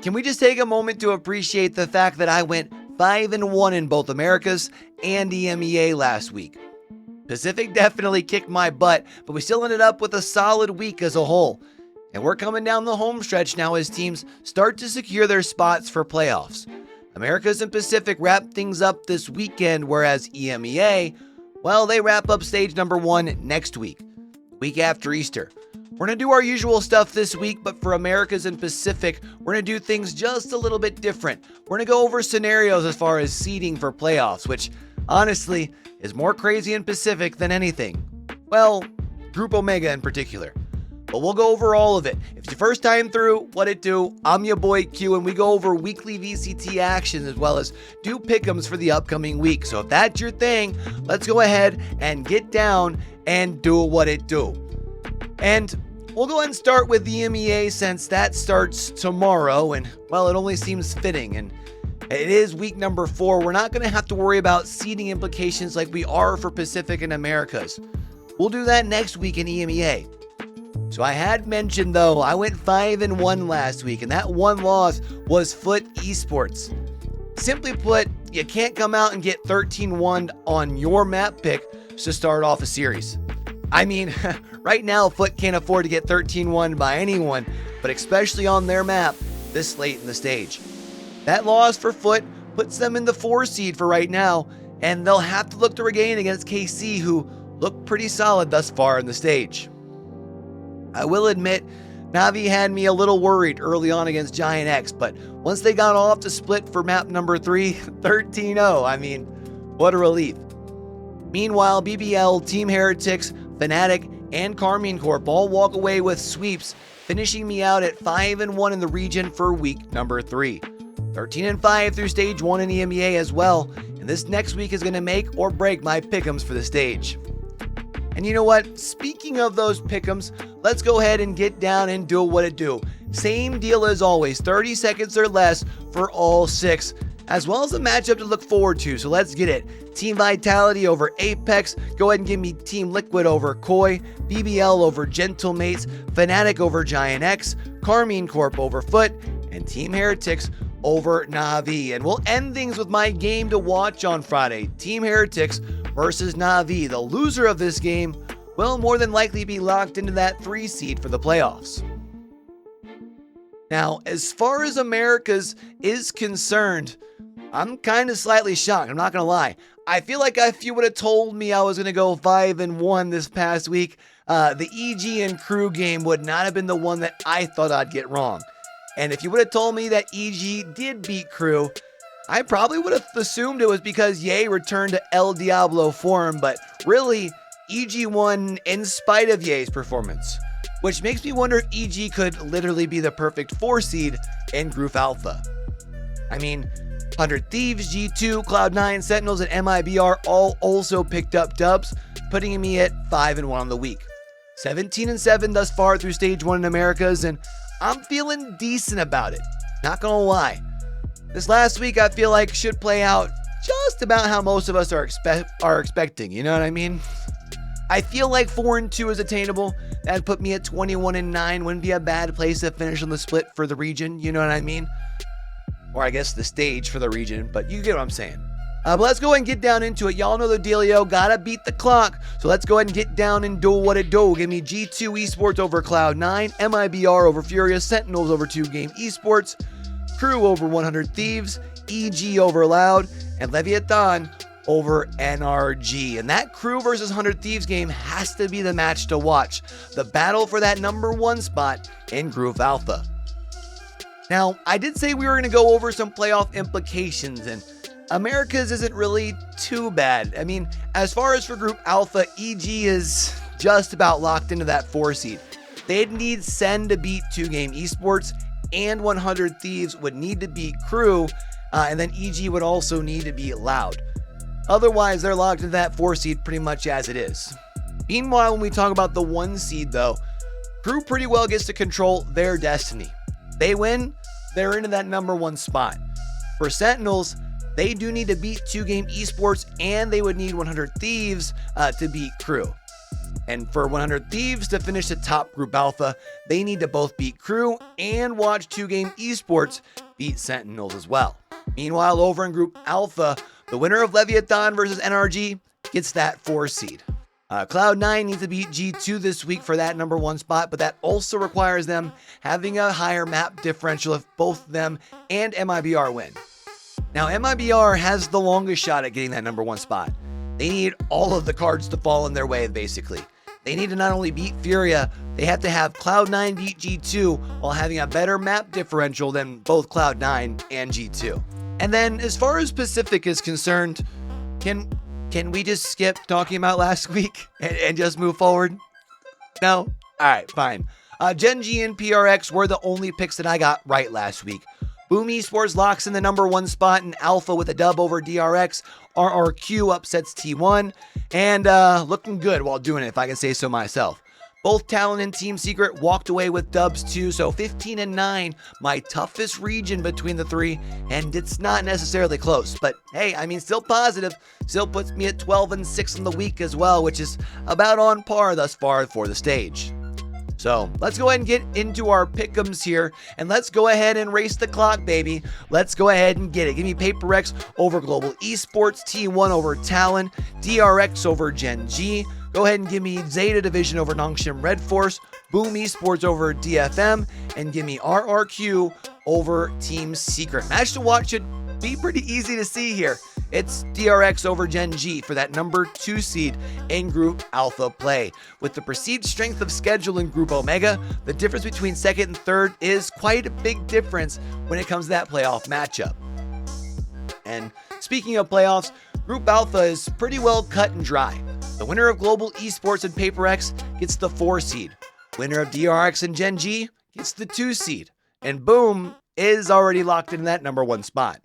can we just take a moment to appreciate the fact that I went 5-1 in both Americas and EMEA last week? Pacific definitely kicked my butt, but we still ended up with a solid week as a whole. And we're coming down the home stretch now as teams start to secure their spots for playoffs. Americas and Pacific wrap things up this weekend, whereas EMEA, well, they wrap up stage number 1 next week, week after Easter. We're going to do our usual stuff this week, but for Americas and Pacific, we're going to do things just a little bit different. We're going to go over scenarios as far as seeding for playoffs, which honestly is more crazy in Pacific than anything. Well, Group Omega in particular. But we'll go over all of it. If it's your first time through, what it do, I'm your boy Q, and we go over weekly VCT action as well as do pickems for the upcoming week. So if that's your thing, let's go ahead and get down and do what it do. And we'll go ahead and start with the EMEA since that starts tomorrow, and well, it only seems fitting, and it is week number 4. We're not going to have to worry about seeding implications like we are for Pacific and Americas. We'll do that next week in EMEA. So I had mentioned, though, I went 5-1 last week, and that one loss was Foot Esports. Simply put, you can't come out and get 13-1 on your map pick to start off a series. I mean, right now, Foot can't afford to get 13-1 by anyone, but especially on their map this late in the stage. That loss for Foot puts them in the 4 seed for right now, and they'll have to look to regain against KC, who look pretty solid thus far in the stage. I will admit, Na'Vi had me a little worried early on against Giant X, but once they got off to split for map number 3, 13-0, I mean, what a relief. Meanwhile, BBL, Team Heretics, Fnatic, and Carmine Corp all walk away with sweeps, finishing me out at 5-1 in the region for week number 3. 13-5 through stage 1 in EMEA as well, and this next week is going to make or break my pickems for the stage. And you know what? Speaking of those pickems, let's go ahead and get down and do what it do. Same deal as always, 30 seconds or less for all 6, as well as a matchup to look forward to, so let's get it. Team Vitality over Apex, go ahead and give me Team Liquid over Koi, BBL over Gentlemates, Fnatic over Giant X, Carmine Corp over Foot, and Team Heretics over Na'Vi. And we'll end things with my game to watch on Friday, Team Heretics versus Na'Vi. The loser of this game will more than likely be locked into that 3 seed for the playoffs. Now, as far as Americas is concerned, I'm kind of slightly shocked, I'm not going to lie. I feel like if you would have told me I was going to go 5-1 this past week, the EG and Crew game would not have been the one that I thought I'd get wrong. And if you would have told me that EG did beat Crew, I probably would have assumed it was because Ye returned to El Diablo form, but really, EG won in spite of Ye's performance, which makes me wonder if EG could literally be the perfect 4 seed in Group Alpha. I mean, 100 Thieves, G2, Cloud9, Sentinels, and MIBR all also picked up dubs, putting me at 5-1 on the week. 17-7 thus far through stage 1 in Americas, and I'm feeling decent about it, not gonna lie. This last week I feel like should play out just about how most of us are expecting, you know what I mean? I feel like 4-2 is attainable. That'd put me at 21-9, wouldn't be a bad place to finish on the split for the region, you know what I mean? Or I guess the stage for the region, but you get what I'm saying. But let's go ahead and get down into it. Y'all know the dealio, gotta beat the clock. So let's go ahead and get down and do what it do. Give me G2 Esports over Cloud9, MIBR over Furious, Sentinels over 2Game Esports, Crew over 100 Thieves, EG over Loud, and Leviathan over NRG. And that Crew versus 100 Thieves game has to be the match to watch. The battle for that number 1 spot in Group Alpha. Now, I did say we were going to go over some playoff implications, and Americas isn't really too bad. I mean, as far as for Group Alpha, EG is just about locked into that 4 seed. They'd need Sen to beat 2Game Esports, and 100 Thieves would need to beat Crew, and then EG would also need to beat Loud. Otherwise, they're locked into that 4 seed pretty much as it is. Meanwhile, when we talk about the 1 seed though, Crew pretty well gets to control their destiny. They win, they're into that number 1 spot. For Sentinels, they do need to beat 2Game Esports, and they would need 100 Thieves to beat Crew. And for 100 Thieves to finish the top Group Alpha, they need to both beat Crew and watch 2-game Esports beat Sentinels as well. Meanwhile, over in Group Alpha, the winner of Leviathan versus NRG gets that 4 seed. Cloud9 needs to beat G2 this week for that number 1 spot, but that also requires them having a higher map differential if both them and MIBR win. Now, MIBR has the longest shot at getting that number 1 spot. They need all of the cards to fall in their way, basically. They need to not only beat Furia, they have to have Cloud9 beat G2 while having a better map differential than both Cloud9 and G2. And then, as far as Pacific is concerned, can we just skip talking about last week and just move forward? No? All right, fine. Gen G and PRX were the only picks that I got right last week. Boom Esports locks in the number 1 spot in Alpha with a dub over DRX. RRQ upsets T1. And looking good while doing it, if I can say so myself. Both Talon and Team Secret walked away with dubs too, so 15-9, my toughest region between the 3, and it's not necessarily close. But hey, I mean, still positive. Still puts me at 12-6 in the week as well, which is about on par thus far for the stage. So let's go ahead and get into our pickems here, and let's go ahead and race the clock, baby. Let's go ahead and get it. Give me PRX over Global Esports, T1 over Talon, DRX over Gen G. Go ahead and give me Zeta Division over Nongshim Red Force, Boom Esports over DFM, and give me RRQ over Team Secret. Match to watch should be pretty easy to see here. It's DRX over Gen G for that number 2 seed in Group Alpha play. With the perceived strength of schedule in Group Omega, the difference between 2nd and 3rd is quite a big difference when it comes to that playoff matchup. And speaking of playoffs, Group Alpha is pretty well cut and dry. The winner of Global Esports and PRX gets the 4 seed. Winner of DRX and Gen G gets the 2 seed. And Boom is already locked in that number 1 spot.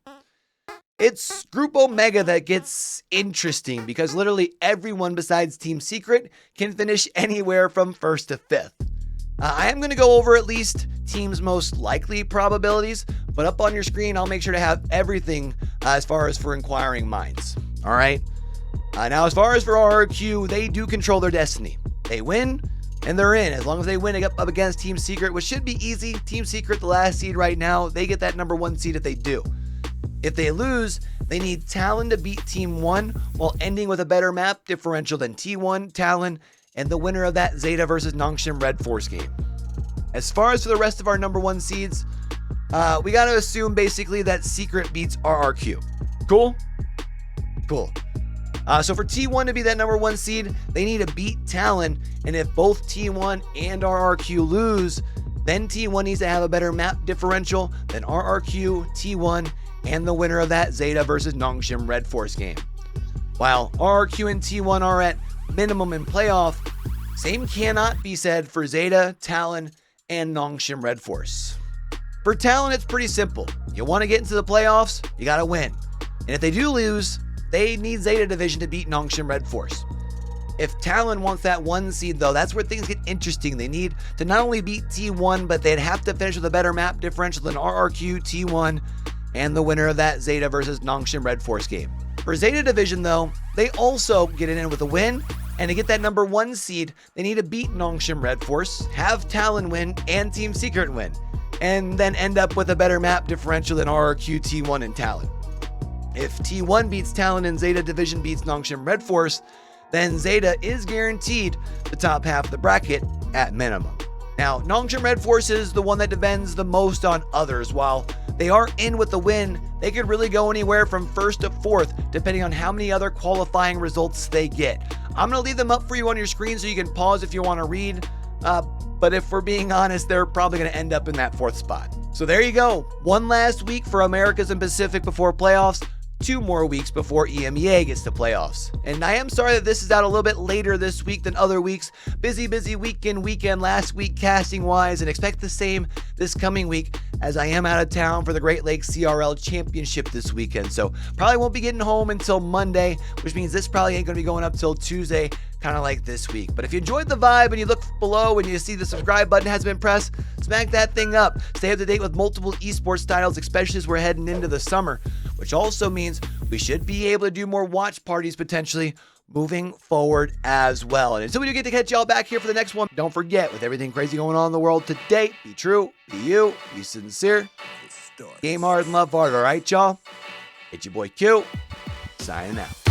It's Group Omega that gets interesting because literally everyone besides Team Secret can finish anywhere from 1st to 5th. I am going to go over at least teams' most likely probabilities, but up on your screen, I'll make sure to have everything as far as for inquiring minds. All right. Now, as far as for RRQ, they do control their destiny. They win, and they're in. As long as they win up against Team Secret, which should be easy. Team Secret, the last seed right now, they get that number 1 seed if they do. If they lose, they need Talon to beat Team 1 while ending with a better map differential than T1, Talon, and the winner of that Zeta versus Nongshim Red Force game. As far as for the rest of our number 1 seeds, we got to assume basically that Secret beats RRQ. Cool? Cool. So for T1 to be that number 1 seed, they need to beat Talon, and if both T1 and RRQ lose, then T1 needs to have a better map differential than RRQ, T1, and the winner of that Zeta versus Nongshim Red Force game. While RRQ and T1 are at minimum in playoff, same cannot be said for Zeta, Talon, and Nongshim Red Force. For Talon, it's pretty simple. You want to get into the playoffs, you got to win. And if they do lose, they need Zeta Division to beat Nongshim Red Force. If Talon wants that 1 seed, though, that's where things get interesting. They need to not only beat T1, but they'd have to finish with a better map differential than RRQ, T1, and the winner of that Zeta versus Nongshim Red Force game. For Zeta Division, though, they also get it in with a win, and to get that number 1 seed, they need to beat Nongshim Red Force, have Talon win, and Team Secret win, and then end up with a better map differential than RRQ, T1, and Talon. If T1 beats Talon and Zeta Division beats Nongshim Red Force, then Zeta is guaranteed the top half of the bracket at minimum. Now, Nongshim Red Force is the one that depends the most on others. While they are in with the win, they could really go anywhere from 1st to 4th, depending on how many other qualifying results they get. I'm going to leave them up for you on your screen so you can pause if you want to read. But if we're being honest, they're probably going to end up in that 4th spot. So there you go. One last week for Americas and Pacific before playoffs. 2 more weeks before EMEA gets to playoffs. And I am sorry that this is out a little bit later this week than other weeks. Busy weekend last week casting wise, and expect the same this coming week as I am out of town for the Great Lakes CRL Championship this weekend. So probably won't be getting home until Monday, which means this probably ain't going to be going up till Tuesday, kind of like this week. But if you enjoyed the vibe and you look below and you see the subscribe button has been pressed, smack that thing up. Stay up to date with multiple esports titles, especially as we're heading into the summer, which also means we should be able to do more watch parties potentially moving forward as well. And until we do get to catch y'all back here for the next one, don't forget, with everything crazy going on in the world today, be true, be you, be sincere, game hard and love hard, all right, y'all? It's your boy Q, signing out.